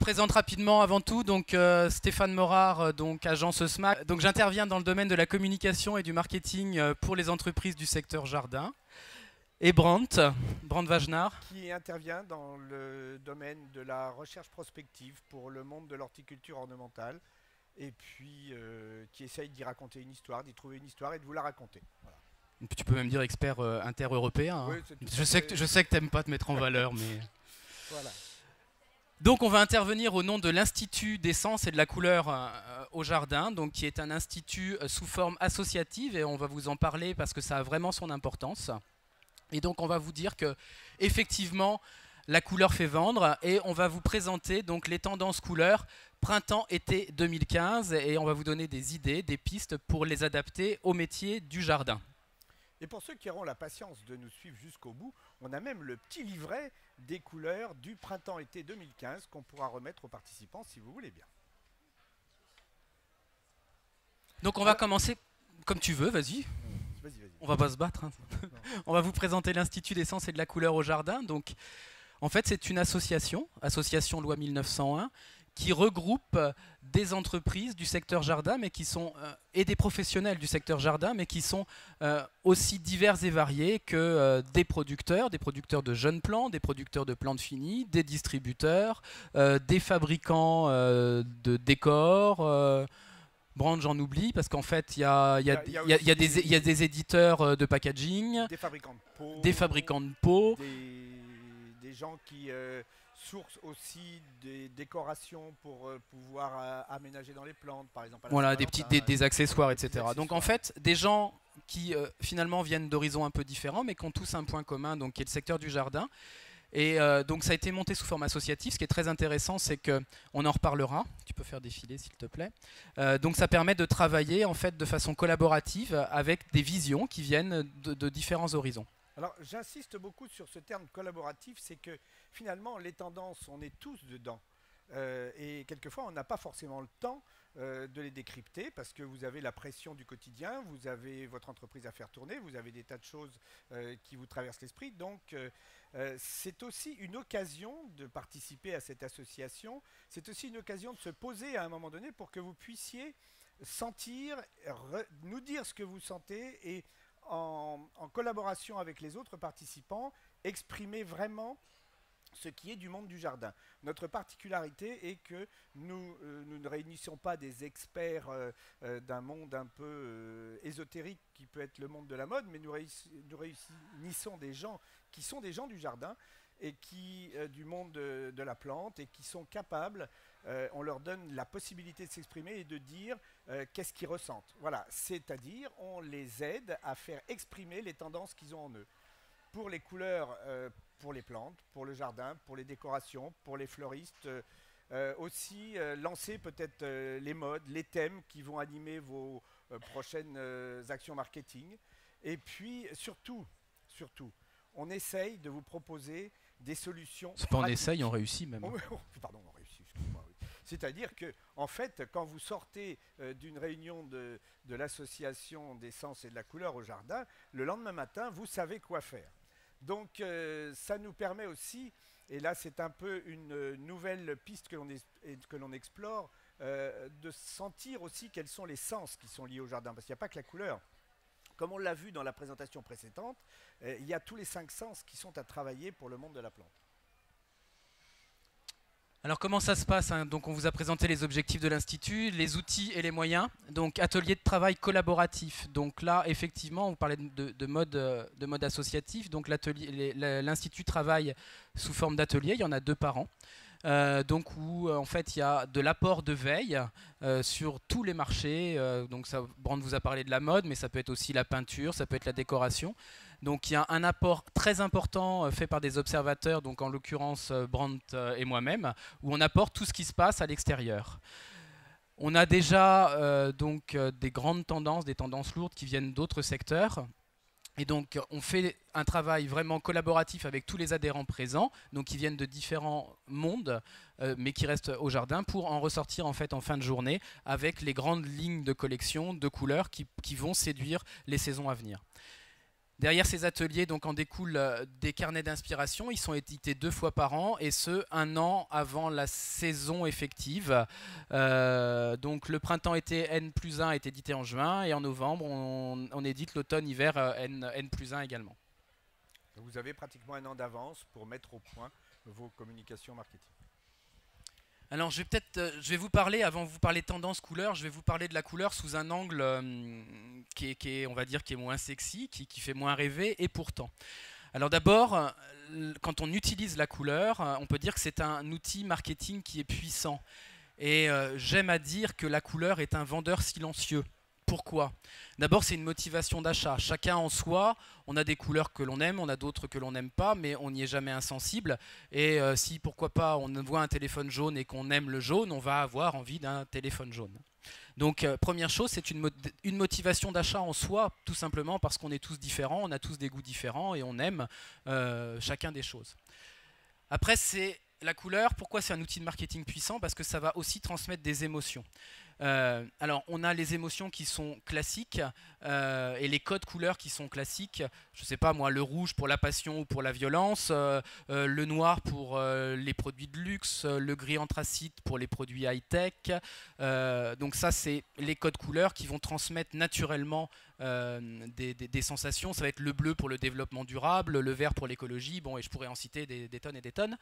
présente rapidement avant tout, donc Stéphane Morard, donc agence SMAC. Donc j'interviens dans le domaine de la communication et du marketing pour les entreprises du secteur jardin. Et Brandt Wagner. Qui intervient dans le domaine de la recherche prospective pour le monde de l'horticulture ornementale et puis qui essaye d'y raconter une histoire, d'y trouver une histoire et de vous la raconter. Voilà. Tu peux même dire expert inter-européen. Hein. Oui, je sais que tu n'aimes pas te mettre en valeur, mais... Voilà. Donc on va intervenir au nom de l'Institut des Sens et de la Couleur au Jardin, donc, qui est un institut sous forme associative, et on va vous en parler parce que ça a vraiment son importance. Et donc on va vous dire que effectivement la couleur fait vendre, et on va vous présenter donc les tendances couleurs printemps-été 2015, et on va vous donner des idées, des pistes pour les adapter au métier du jardin. Et pour ceux qui auront la patience de nous suivre jusqu'au bout, on a même le petit livret des couleurs du printemps-été 2015 qu'on pourra remettre aux participants si vous voulez bien. Donc on va commencer comme tu veux, vas-y. On va pas se battre. Hein. On va vous présenter l'Institut des Sens et de la Couleur au Jardin. Donc, en fait, c'est une association loi 1901, qui regroupe des entreprises du secteur jardin, mais qui sont et des professionnels du secteur jardin, mais qui sont aussi divers et variés que des producteurs de jeunes plants, des producteurs de plantes finies, des distributeurs, des fabricants de décors. Brandt, j'en oublie, parce qu'en fait, il y a des éditeurs de packaging, des fabricants de pots, des gens qui sourcent aussi des décorations pour pouvoir aménager dans les plantes, par exemple. Voilà, des accessoires, etc. Donc en fait, des gens qui finalement viennent d'horizons un peu différents, mais qui ont tous un point commun, donc, qui est le secteur du jardin. Et donc ça a été monté sous forme associative. Ce qui est très intéressant, c'est qu'on en reparlera. Tu peux faire défiler, s'il te plaît. Donc ça permet de travailler en fait de façon collaborative avec des visions qui viennent de différents horizons. Alors j'insiste beaucoup sur ce terme collaboratif, c'est que finalement les tendances, on est tous dedans. Et quelquefois on n'a pas forcément le temps de les décrypter parce que vous avez la pression du quotidien, vous avez votre entreprise à faire tourner, vous avez des tas de choses qui vous traversent l'esprit. Donc c'est aussi une occasion de participer à cette association, c'est aussi une occasion de se poser à un moment donné pour que vous puissiez sentir, nous dire ce que vous sentez et en collaboration avec les autres participants, exprimer vraiment ce qui est du monde du jardin. Notre particularité est que nous ne réunissons pas des experts d'un monde un peu ésotérique qui peut être le monde de la mode, mais nous réunissons des gens qui sont des gens du jardin et qui du monde de la plante et qui sont capables, on leur donne la possibilité de s'exprimer et de dire qu'est-ce qu'ils ressentent. Voilà, c'est-à-dire on les aide à faire exprimer les tendances qu'ils ont en eux. Pour les couleurs, pour les plantes, pour le jardin, pour les décorations, pour les fleuristes, aussi lancer peut-être les modes, les thèmes qui vont animer vos prochaines actions marketing. Et puis surtout, on essaye de vous proposer des solutions. C'est pas on essaye, on réussit même. Pardon, on réussit, excuse-moi. Oui. C'est-à-dire que, en fait, quand vous sortez d'une réunion de l'association des sens et de la couleur au jardin, le lendemain matin, vous savez quoi faire. Donc ça nous permet aussi, et là c'est un peu une nouvelle piste que l'on explore, de sentir aussi quels sont les sens qui sont liés au jardin, parce qu'il n'y a pas que la couleur. Comme on l'a vu dans la présentation précédente, il y a tous les 5 sens qui sont à travailler pour le monde de la plante. Alors comment ça se passe, hein? Donc on vous a présenté les objectifs de l'Institut, les outils et les moyens. Donc atelier de travail collaboratif. Donc là effectivement on parlait de mode associatif. Donc l'Institut travaille sous forme d'atelier, il y en a 2 par an. Donc où en fait il y a de l'apport de veille sur tous les marchés. Donc Brandt vous a parlé de la mode, mais ça peut être aussi la peinture, ça peut être la décoration. Donc il y a un apport très important fait par des observateurs, donc en l'occurrence Brandt et moi-même, où on apporte tout ce qui se passe à l'extérieur. On a déjà des grandes tendances, des tendances lourdes qui viennent d'autres secteurs. Et donc on fait un travail vraiment collaboratif avec tous les adhérents présents, donc qui viennent de différents mondes, mais qui restent au jardin, pour en ressortir en fait en fin de journée avec les grandes lignes de collection de couleurs qui vont séduire les saisons à venir. Derrière ces ateliers, donc, en découlent des carnets d'inspiration. Ils sont édités 2 fois par an, et ce, 1 an avant la saison effective. Donc le printemps-été N+1 est édité en juin, et en novembre, on édite l'automne-hiver N+1 également. Vous avez pratiquement 1 an d'avance pour mettre au point vos communications marketing. Alors je vais vous parler, avant de vous parler tendance couleur, je vais vous parler de la couleur sous un angle on va dire, qui est moins sexy, qui fait moins rêver, et pourtant. Alors d'abord, quand on utilise la couleur, on peut dire que c'est un outil marketing qui est puissant. Et j'aime à dire que la couleur est un vendeur silencieux. Pourquoi? D'abord, c'est une motivation d'achat. Chacun en soi, on a des couleurs que l'on aime, on a d'autres que l'on n'aime pas, mais on n'y est jamais insensible. Et si, pourquoi pas, on voit un téléphone jaune et qu'on aime le jaune, on va avoir envie d'un téléphone jaune. Donc, première chose, c'est une motivation d'achat en soi, tout simplement parce qu'on est tous différents, on a tous des goûts différents et on aime chacun des choses. Après, c'est la couleur. Pourquoi c'est un outil de marketing puissant? Parce que ça va aussi transmettre des émotions. Alors, on a les émotions qui sont classiques et les codes couleurs qui sont classiques. Je ne sais pas moi, le rouge pour la passion ou pour la violence, le noir pour les produits de luxe, le gris anthracite pour les produits high-tech. Donc ça, c'est les codes couleurs qui vont transmettre naturellement des sensations. Ça va être le bleu pour le développement durable, le vert pour l'écologie, bon, et je pourrais en citer des tonnes et des tonnes.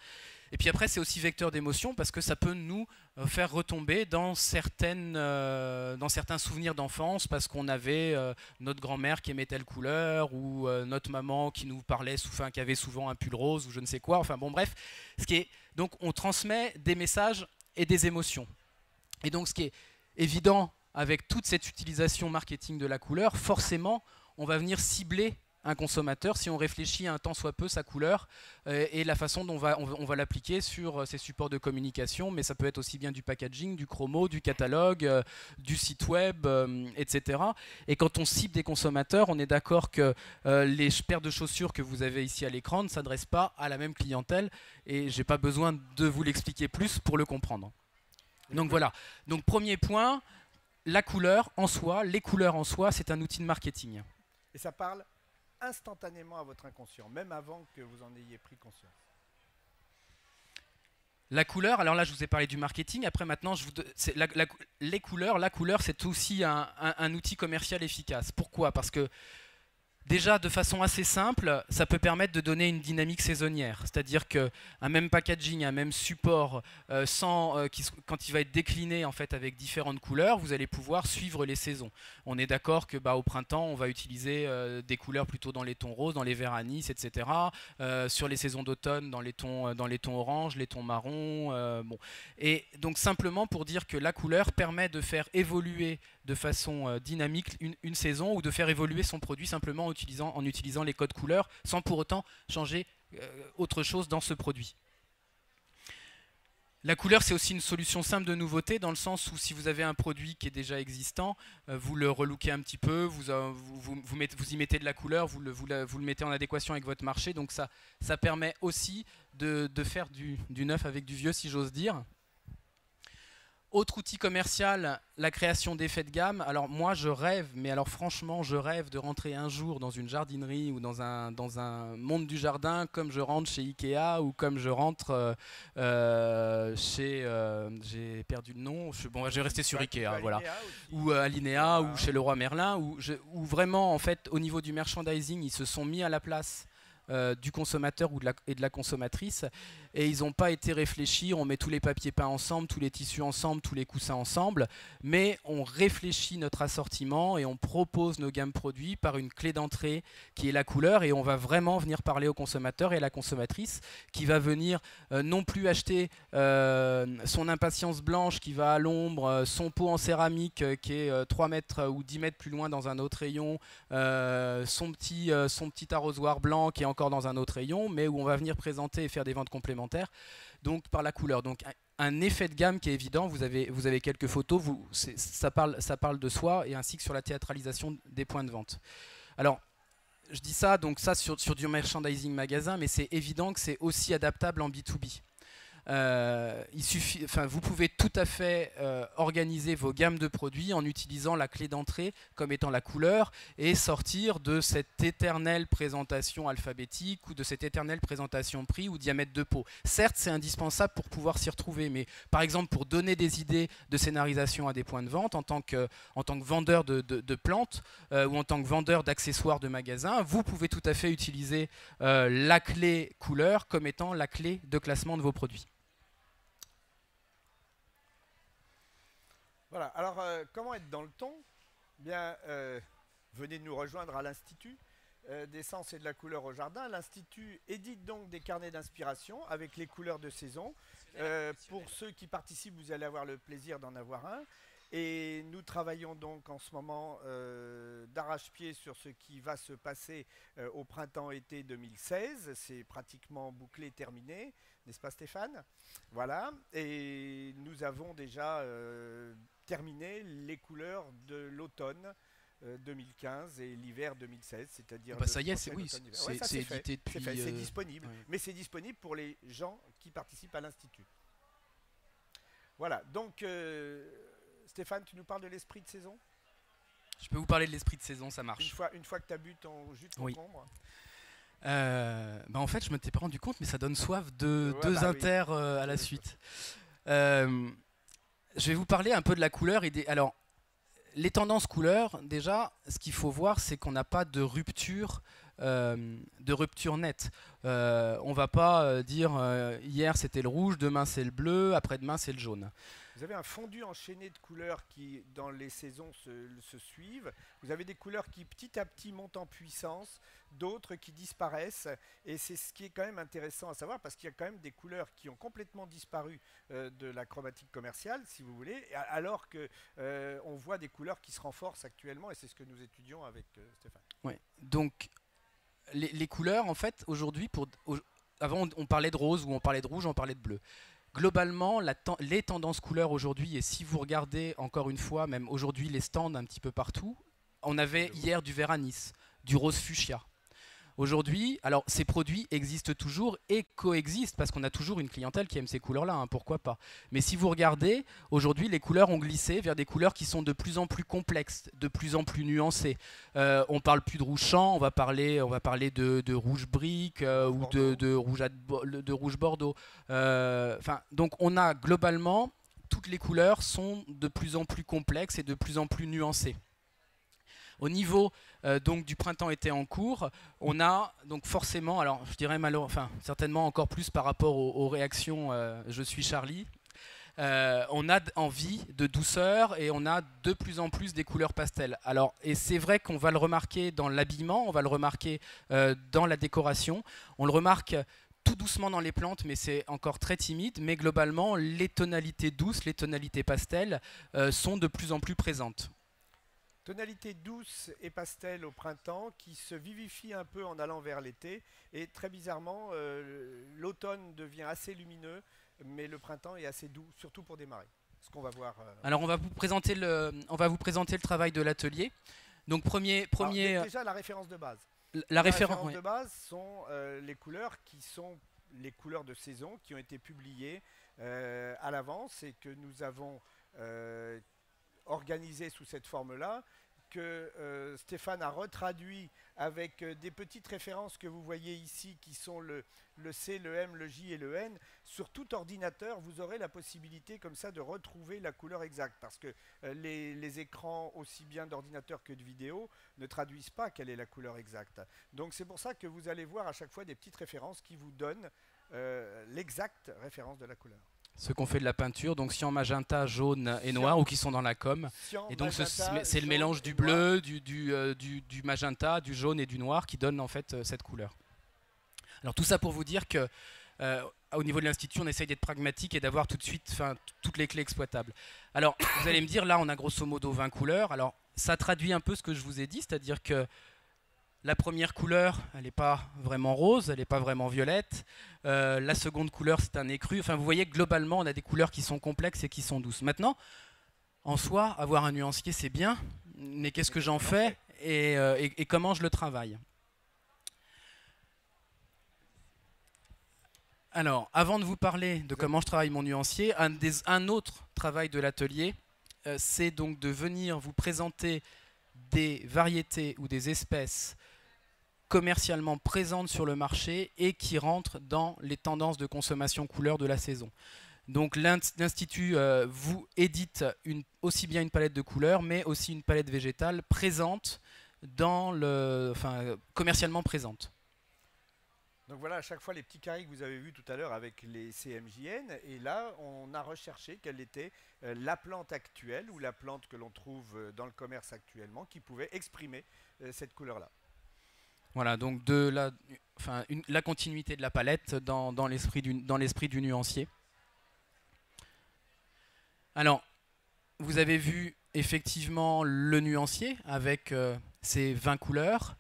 Et puis après, c'est aussi vecteur d'émotion parce que ça peut nous faire retomber dans certains souvenirs d'enfance, parce qu'on avait notre grand-mère qui aimait telle couleur, ou notre maman qui nous parlait, qui avait souvent un pull rose, ou je ne sais quoi. Enfin bon, bref. Donc on transmet des messages et des émotions. Et donc ce qui est évident avec toute cette utilisation marketing de la couleur, forcément, on va venir cibler un consommateur si on réfléchit un tant soit peu sa couleur et la façon dont on va l'appliquer sur ces supports de communication, mais ça peut être aussi bien du packaging, du chromo, du catalogue, du site web, etc. Et quand on cible des consommateurs, on est d'accord que les paires de chaussures que vous avez ici à l'écran ne s'adressent pas à la même clientèle, et j'ai pas besoin de vous l'expliquer plus pour le comprendre. Donc voilà, donc premier point, la couleur en soi, les couleurs en soi, c'est un outil de marketing. Et ça parle instantanément à votre inconscient, même avant que vous en ayez pris conscience. La couleur, alors là je vous ai parlé du marketing, après maintenant les couleurs, la couleur c'est aussi un outil commercial efficace. Pourquoi? Parce que déjà, de façon assez simple, ça peut permettre de donner une dynamique saisonnière. C'est-à-dire qu'un même packaging, un même support, quand il va être décliné en fait, avec différentes couleurs, vous allez pouvoir suivre les saisons. On est d'accord que au printemps, on va utiliser des couleurs plutôt dans les tons roses, dans les verts anis, etc. Sur les saisons d'automne, dans les tons oranges, les tons marrons. Bon. Et donc simplement pour dire que la couleur permet de faire évoluer de façon dynamique une saison, ou de faire évoluer son produit simplement en utilisant les codes couleurs, sans pour autant changer autre chose dans ce produit. La couleur, c'est aussi une solution simple de nouveauté, dans le sens où si vous avez un produit qui est déjà existant, vous le relookez un petit peu, vous y mettez de la couleur, vous le mettez en adéquation avec votre marché, donc ça permet aussi de faire du neuf avec du vieux, si j'ose dire. Autre outil commercial, la création d'effets de gamme. Alors moi je rêve, mais alors franchement je rêve de rentrer un jour dans une jardinerie ou dans un monde du jardin, comme je rentre chez Ikea ou comme je rentre chez... j'ai perdu le nom, je vais rester sur Ikea, voilà. Ou Alinea, ou chez Leroy Merlin, où vraiment en fait au niveau du merchandising ils se sont mis à la place du consommateur et de la consommatrice, et ils n'ont pas été réfléchis, on met tous les papiers peints ensemble, tous les tissus ensemble, tous les coussins ensemble, mais on réfléchit notre assortiment et on propose nos gammes produits par une clé d'entrée qui est la couleur, et on va vraiment venir parler au consommateur et à la consommatrice qui va venir non plus acheter son impatience blanche qui va à l'ombre, son pot en céramique qui est 3 mètres ou 10 mètres plus loin dans un autre rayon, son petit arrosoir blanc qui est encore dans un autre rayon, mais où on va venir présenter et faire des ventes complémentaires, donc par la couleur. Donc un effet de gamme qui est évident, vous avez quelques photos, ça parle de soi, et ainsi que sur la théâtralisation des points de vente. Alors je dis ça, donc ça sur du merchandising magasin, mais c'est évident que c'est aussi adaptable en B2B. il suffit, vous pouvez tout à fait organiser vos gammes de produits en utilisant la clé d'entrée comme étant la couleur et sortir de cette éternelle présentation alphabétique ou de cette éternelle présentation prix ou diamètre de pot. Certes, c'est indispensable pour pouvoir s'y retrouver, mais par exemple pour donner des idées de scénarisation à des points de vente en tant que vendeur de plantes ou en tant que vendeur d'accessoires de magasins, vous pouvez tout à fait utiliser la clé couleur comme étant la clé de classement de vos produits. Voilà, alors comment être dans le ton? Bien, venez nous rejoindre à l'Institut des sens et de la couleur au jardin. L'Institut édite donc des carnets d'inspiration avec les couleurs de saison. Pour ceux qui participent, vous allez avoir le plaisir d'en avoir un. Et nous travaillons donc en ce moment d'arrache-pied sur ce qui va se passer au printemps-été 2016. C'est pratiquement bouclé, terminé, n'est-ce pas Stéphane? Voilà, et nous avons déjà terminé les couleurs de l'automne 2015 et l'hiver 2016, c'est-à-dire... ça y est, c'est édité depuis... C'est disponible, ouais. Mais c'est disponible pour les gens qui participent à l'Institut. Voilà, donc... Stéphane, tu nous parles de l'esprit de saison? Je peux vous parler de l'esprit de saison, ça marche. Une fois que tu as bu ton jus de concombre. En fait, je ne m'étais pas rendu compte, mais ça donne soif de deux inters à la suite. Je vais vous parler un peu de la couleur. Alors, les tendances couleurs, déjà, ce qu'il faut voir, c'est qu'on n'a pas de rupture nette. On ne va pas dire hier c'était le rouge, demain c'est le bleu, après-demain c'est le jaune. Vous avez un fondu enchaîné de couleurs qui, dans les saisons, se suivent. Vous avez des couleurs qui, petit à petit, montent en puissance, d'autres qui disparaissent. Et c'est ce qui est quand même intéressant à savoir, parce qu'il y a quand même des couleurs qui ont complètement disparu de la chromatique commerciale, si vous voulez, alors qu'on voit des couleurs qui se renforcent actuellement, et c'est ce que nous étudions avec Stéphane. Oui, donc les couleurs, en fait, aujourd'hui, avant on parlait de rose, ou on parlait de rouge, on parlait de bleu. Globalement, les tendances couleurs aujourd'hui, et si vous regardez encore une fois, même aujourd'hui les stands un petit peu partout, on avait hier du vert anis, du rose fuchsia. Aujourd'hui, alors ces produits existent toujours et coexistent parce qu'on a toujours une clientèle qui aime ces couleurs-là, hein, pourquoi pas. Mais si vous regardez, aujourd'hui les couleurs ont glissé vers des couleurs qui sont de plus en plus complexes, de plus en plus nuancées. On parle plus de rouge champ, on va parler de rouge brique ou de rouge bordeaux. Donc on a globalement, toutes les couleurs sont de plus en plus complexes et de plus en plus nuancées. Au niveau donc du printemps-été en cours, on a donc forcément, alors je dirais certainement encore plus par rapport aux réactions je suis Charlie, on a envie de douceur et on a de plus en plus des couleurs pastel. Alors, et c'est vrai qu'on va le remarquer dans l'habillement, on va le remarquer dans la décoration, on le remarque tout doucement dans les plantes, mais c'est encore très timide. Mais globalement, les tonalités douces, les tonalités pastel sont de plus en plus présentes. Tonalité douce et pastel au printemps qui se vivifie un peu en allant vers l'été. Et très bizarrement, l'automne devient assez lumineux, mais le printemps est assez doux, surtout pour démarrer. Ce qu'on va voir. Alors on va vous présenter le travail de l'atelier. Donc premier. Alors, déjà la référence de base. La référence de base sont les couleurs qui sont les couleurs de saison qui ont été publiées à l'avance et que nous avons organisé sous cette forme-là, que Stéphane a retraduit avec des petites références que vous voyez ici qui sont le C, le M, le J et le N. Sur tout ordinateur, vous aurez la possibilité comme ça de retrouver la couleur exacte parce que les écrans aussi bien d'ordinateur que de vidéo ne traduisent pas quelle est la couleur exacte. Donc c'est pour ça que vous allez voir à chaque fois des petites références qui vous donnent l'exacte référence de la couleur. Ceux qu'on fait de la peinture, donc cyan, magenta, jaune et noir, ou qui sont dans la com. Et donc c'est le mélange du bleu, du magenta, du jaune et du noir qui donne en fait cette couleur. Alors tout ça pour vous dire que au niveau de l'Institut, on essaye d'être pragmatique et d'avoir tout de suite toutes les clés exploitables. Alors vous allez me dire, là on a grosso modo 20 couleurs. Alors ça traduit un peu ce que je vous ai dit, c'est-à-dire que la première couleur, elle n'est pas vraiment rose, elle n'est pas vraiment violette. La seconde couleur, c'est un écru. Enfin, vous voyez que globalement, on a des couleurs qui sont complexes et qui sont douces. Maintenant, en soi, avoir un nuancier, c'est bien, mais qu'est-ce que j'en fais et comment je le travaille? Alors, avant de vous parler de comment je travaille mon nuancier, un autre travail de l'atelier, c'est donc de venir vous présenter des variétés ou des espèces commercialement présentes sur le marché et qui rentrent dans les tendances de consommation couleur de la saison. Donc l'Institut vous édite aussi bien une palette de couleurs, mais aussi une palette végétale présente commercialement présente. Donc voilà, à chaque fois les petits carrés que vous avez vus tout à l'heure avec les CMJN, et là on a recherché quelle était la plante actuelle ou la plante que l'on trouve dans le commerce actuellement qui pouvait exprimer cette couleur-là. Voilà, donc la continuité de la palette dans l'esprit du nuancier. Alors, vous avez vu effectivement le nuancier avec ses 20 couleurs.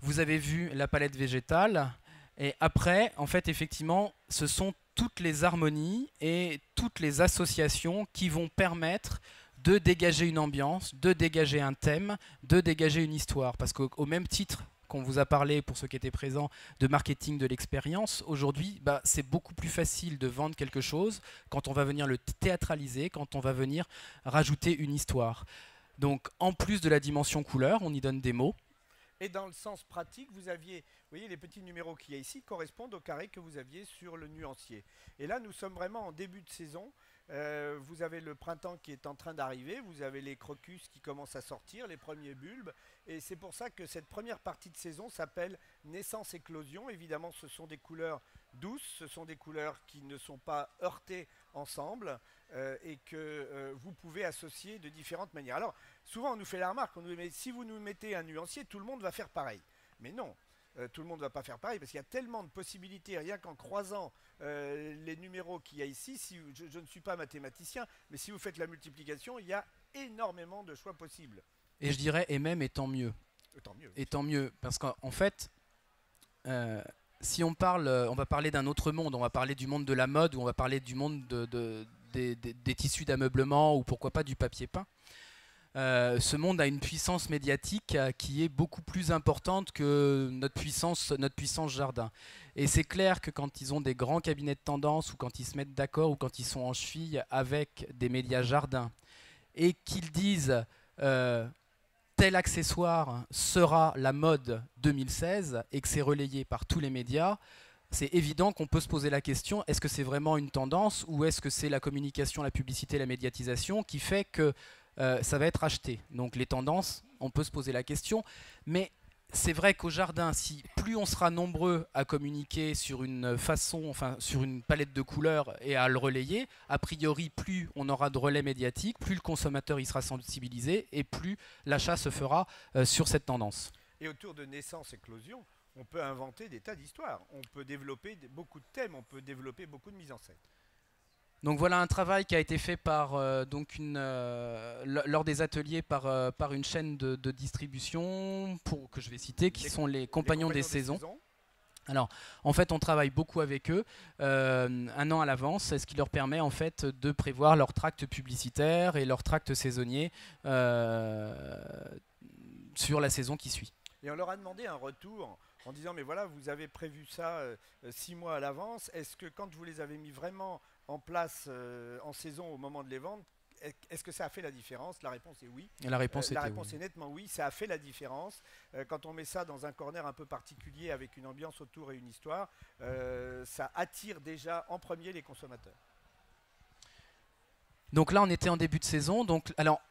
Vous avez vu la palette végétale. Et après, en fait, effectivement, ce sont toutes les harmonies et toutes les associations qui vont permettre de dégager une ambiance, de dégager un thème, de dégager une histoire. Parce qu'au même titre qu'on vous a parlé, pour ceux qui étaient présents, de marketing de l'expérience, aujourd'hui, c'est beaucoup plus facile de vendre quelque chose quand on va venir le théâtraliser, quand on va venir rajouter une histoire. Donc, en plus de la dimension couleur, on y donne des mots. Et dans le sens pratique, vous voyez, les petits numéros qu'il y a ici correspondent au carré que vous aviez sur le nuancier. Et là, nous sommes vraiment en début de saison. Vous avez le printemps qui est en train d'arriver, vous avez les crocus qui commencent à sortir, les premiers bulbes. Et c'est pour ça que cette première partie de saison s'appelle naissance-éclosion. Évidemment, ce sont des couleurs douces, ce sont des couleurs qui ne sont pas heurtées ensemble et que vous pouvez associer de différentes manières. Alors, souvent on nous fait la remarque, on nous dit, mais si vous nous mettez un nuancier, tout le monde va faire pareil. Mais non, tout le monde ne va pas faire pareil parce qu'il y a tellement de possibilités, rien qu'en croisant les numéros qu'il y a ici. Je ne suis pas mathématicien, mais si vous faites la multiplication, il y a énormément de choix possibles. Et je dirais, et même, et tant mieux. Tant mieux. Et tant mieux, parce qu'en fait, si on va parler d'un autre monde, on va parler du monde de la mode, ou on va parler du monde des tissus d'ameublement, ou pourquoi pas du papier peint. Ce monde a une puissance médiatique qui est beaucoup plus importante que notre puissance jardin. Et c'est clair que quand ils ont des grands cabinets de tendance, ou quand ils se mettent d'accord, ou quand ils sont en cheville avec des médias jardins, et qu'ils disent tel accessoire sera la mode 2016 et que c'est relayé par tous les médias, c'est évident qu'on peut se poser la question, est-ce que c'est vraiment une tendance ou est-ce que c'est la communication, la publicité, la médiatisation qui fait que ça va être acheté. Donc les tendances, on peut se poser la question, mais c'est vrai qu'au jardin, si plus on sera nombreux à communiquer sur une sur une palette de couleurs et à le relayer, a priori, plus on aura de relais médiatiques, plus le consommateur y sera sensibilisé et plus l'achat se fera sur cette tendance. Et autour de naissance-éclosion, on peut inventer des tas d'histoires. On peut développer beaucoup de thèmes, on peut développer beaucoup de mise en scène. Donc voilà un travail qui a été fait par, lors des ateliers par une chaîne de distribution que je vais citer, qui sont les Compagnons des Saisons. Alors, en fait, on travaille beaucoup avec eux, un an à l'avance, ce qui leur permet en fait de prévoir leurs tracts publicitaires et leurs tracts saisonniers sur la saison qui suit. Et on leur a demandé un retour en disant, mais voilà, vous avez prévu ça 6 mois à l'avance, est-ce que quand vous les avez mis vraiment en place en saison au moment de les vendre, est-ce que ça a fait la différence? La réponse est oui. Et la réponse, est nettement oui, ça a fait la différence. Quand on met ça dans un corner un peu particulier avec une ambiance autour et une histoire, ça attire déjà en premier les consommateurs. Donc là, on était en début de saison. Donc, alors,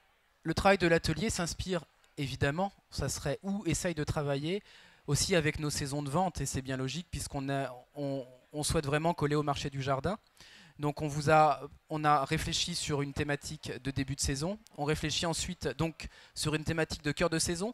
le travail de l'atelier s'inspire évidemment, ça serait ou essaye de travailler aussi avec nos saisons de vente, et c'est bien logique puisqu'on souhaite vraiment coller au marché du jardin. Donc on a réfléchi sur une thématique de début de saison, on réfléchit ensuite donc sur une thématique de cœur de saison.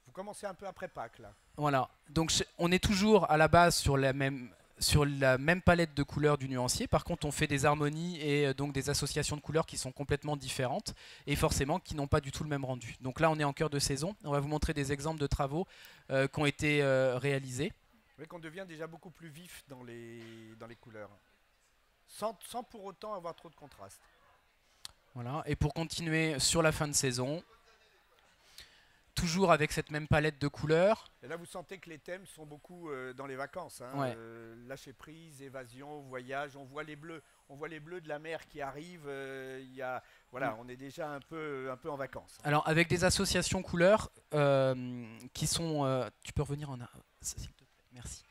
Vous commencez un peu après Pâques là. Voilà, donc on est toujours à la base sur la même palette de couleurs du nuancier. Par contre, on fait des harmonies et donc des associations de couleurs qui sont complètement différentes et forcément qui n'ont pas du tout le même rendu. Donc là, on est en cœur de saison. On va vous montrer des exemples de travaux qui ont été réalisés. Vous voyez qu'on devient déjà beaucoup plus vif dans les couleurs, sans pour autant avoir trop de contraste. Voilà. Et pour continuer sur la fin de saison, toujours avec cette même palette de couleurs. Et là, vous sentez que les thèmes sont beaucoup dans les vacances. Hein. Ouais. Lâcher prise, évasion, voyage. On voit les bleus. On voit les bleus de la mer qui arrivent. Voilà, on est déjà un peu en vacances. Alors, avec des associations couleurs qui sont... tu peux revenir en... S'il te plaît, merci.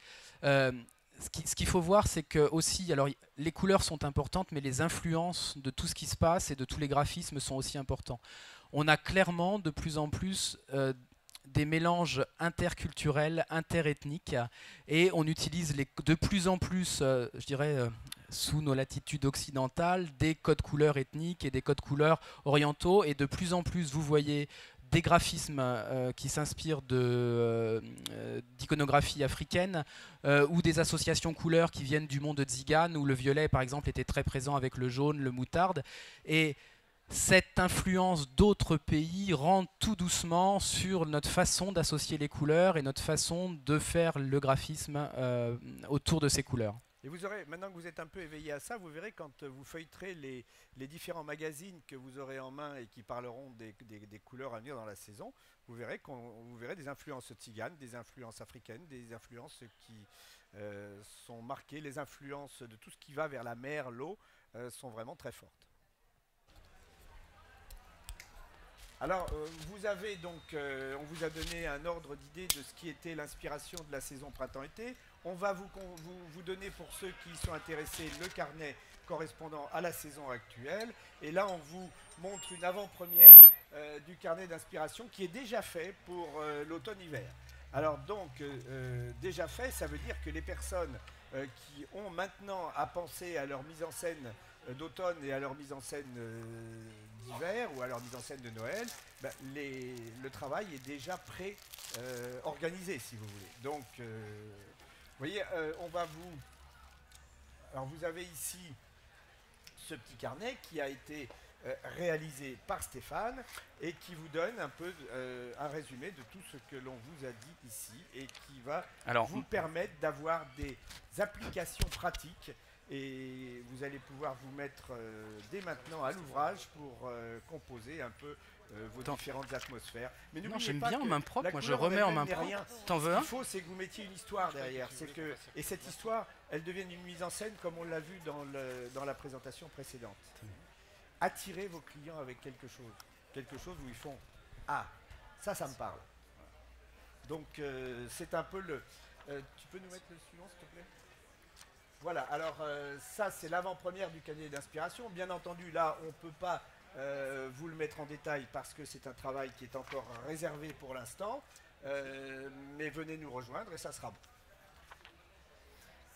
Ce qu'il faut voir, c'est que aussi, alors les couleurs sont importantes, mais les influences de tout ce qui se passe et de tous les graphismes sont aussi importants. On a clairement de plus en plus des mélanges interculturels, interethniques, et on utilise de plus en plus, je dirais, sous nos latitudes occidentales, des codes couleurs ethniques et des codes couleurs orientaux, et de plus en plus, vous voyez des graphismes qui s'inspirent d'iconographie africaine ou des associations couleurs qui viennent du monde de Tzigan, où le violet, par exemple, était très présent avec le jaune, le moutarde. Et cette influence d'autres pays rentre tout doucement sur notre façon d'associer les couleurs et notre façon de faire le graphisme autour de ces couleurs. Et vous aurez, maintenant que vous êtes un peu éveillé à ça, vous verrez quand vous feuilleterez les différents magazines que vous aurez en main et qui parleront des couleurs à venir dans la saison, vous verrez des influences tziganes, des influences africaines, des influences qui sont marquées. Les influences de tout ce qui va vers la mer, l'eau, sont vraiment très fortes. Alors, vous avez donc, on vous a donné un ordre d'idée de ce qui était l'inspiration de la saison printemps-été. On va vous donner, pour ceux qui sont intéressés, le carnet correspondant à la saison actuelle. Et là, on vous montre une avant-première du carnet d'inspiration qui est déjà fait pour l'automne-hiver. Alors donc, déjà fait, ça veut dire que les personnes qui ont maintenant à penser à leur mise en scène d'automne et à leur mise en scène d'hiver ou à leur mise en scène de Noël, ben, le travail est déjà pré-organisé, si vous voulez. Donc, vous voyez, on va vous... Alors, vous avez ici ce petit carnet qui a été réalisé par Stéphane et qui vous donne un peu un résumé de tout ce que l'on vous a dit ici et qui va vous permettre d'avoir des applications pratiques. Et vous allez pouvoir vous mettre dès maintenant à l'ouvrage pour composer un peu vos différentes atmosphères. Mais non, j'aime bien en main propre, moi je remets en main propre. T'en veux un ? Ce qu'il faut, c'est que vous mettiez une histoire derrière. Et cette histoire, elle devienne une mise en scène comme on l'a vu dans la présentation précédente. Attirez vos clients avec quelque chose où ils font « Ah, ça me parle ». Donc c'est un peu le... tu peux nous mettre le suivant, s'il te plaît ? Voilà, alors ça c'est l'avant-première du cahier d'inspiration. Bien entendu, là on ne peut pas vous le mettre en détail parce que c'est un travail qui est encore réservé pour l'instant. Mais venez nous rejoindre et ça sera bon.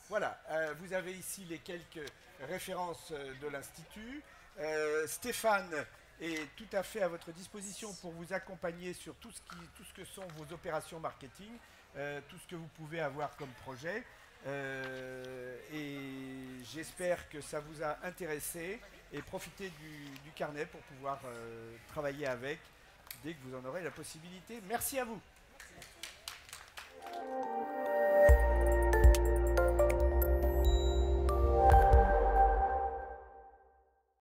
Voilà, vous avez ici les quelques références de l'Institut. Stéphane est tout à fait à votre disposition pour vous accompagner sur tout ce que sont vos opérations marketing, tout ce que vous pouvez avoir comme projet. Et j'espère que ça vous a intéressé et profitez du carnet pour pouvoir travailler avec dès que vous en aurez la possibilité. Merci à vous.